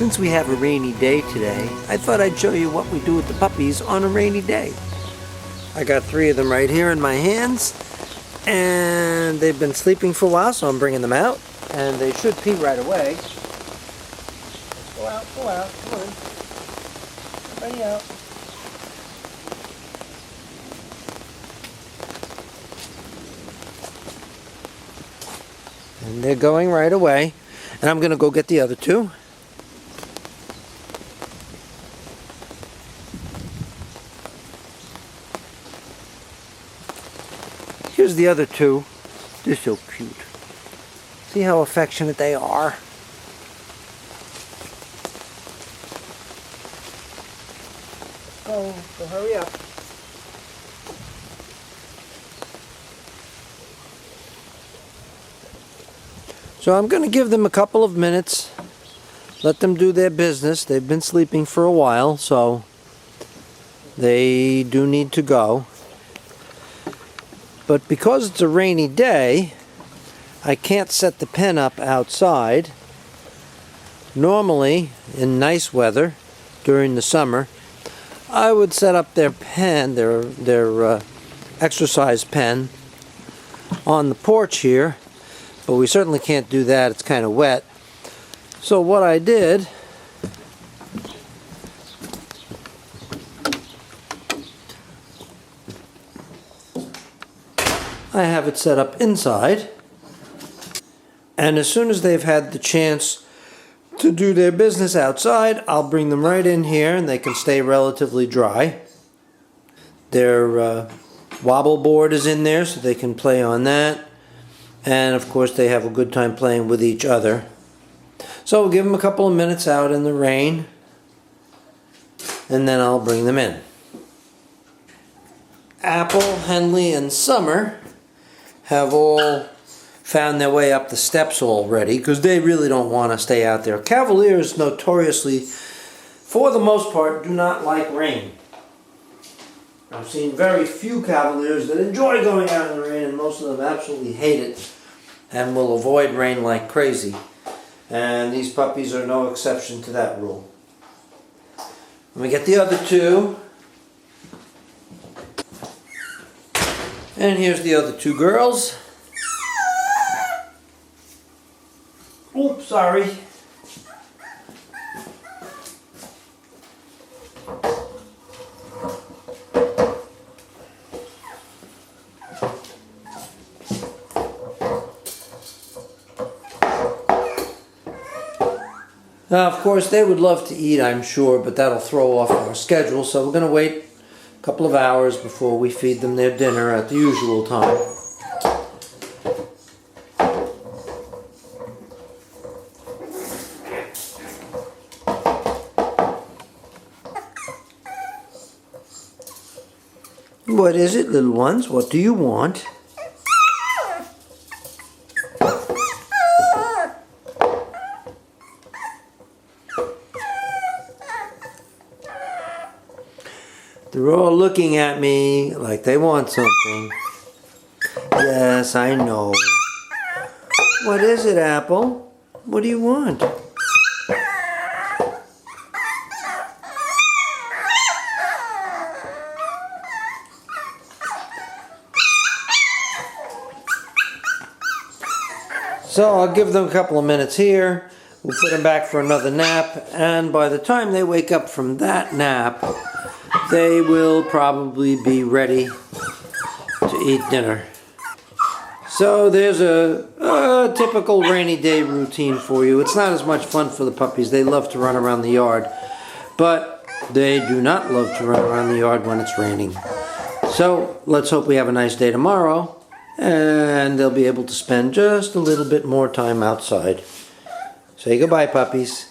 Since we have a rainy day today, I thought I'd show you what we do with the puppies on a rainy day. I got 3 of them right here in my hands, and they've been sleeping for a while, so I'm bringing them out, and they should pee right away. Go out, come on. Everybody out. And they're going right away, and I'm going to go get the other 2. Here's the other 2. They're so cute. See how affectionate they are? Go hurry up. So I'm going to give them a couple of minutes, let them do their business. They've been sleeping for a while, so they do need to go. But because it's a rainy day, I can't set the pen up outside. Normally, in nice weather, during the summer, I would set up their pen, their exercise pen, on the porch here. But we certainly can't do that, it's kind of wet. So what I did, I have it set up inside, and as soon as they've had the chance to do their business outside, I'll bring them right in here and they can stay relatively dry. Their wobble board is in there so they can play on that. And of course they have a good time playing with each other. So we'll give them a couple of minutes out in the rain, and then I'll bring them in. Apple, Henley, and Summer have all found their way up the steps already because they really don't want to stay out there. Cavaliers notoriously, for the most part, do not like rain. I've seen very few Cavaliers that enjoy going out in the rain, and most of them absolutely hate it and will avoid rain like crazy. And these puppies are no exception to that rule. Let me get the other 2. And here's the other 2 girls. Oops, sorry. Now, of course, they would love to eat, I'm sure, but that'll throw off our schedule, so we're going to wait a couple of hours before we feed them their dinner at the usual time. What is it, little ones? What do you want? They're all looking at me like they want something. Yes, I know. What is it, Apple? What do you want? So I'll give them a couple of minutes here. We'll put them back for another nap, and by the time they wake up from that nap, they will probably be ready to eat dinner. So there's a typical rainy day routine for you. It's not as much fun for the puppies. They love to run around the yard, but they do not love to run around the yard when it's raining. So let's hope we have a nice day tomorrow, and they'll be able to spend just a little bit more time outside. Say goodbye, puppies.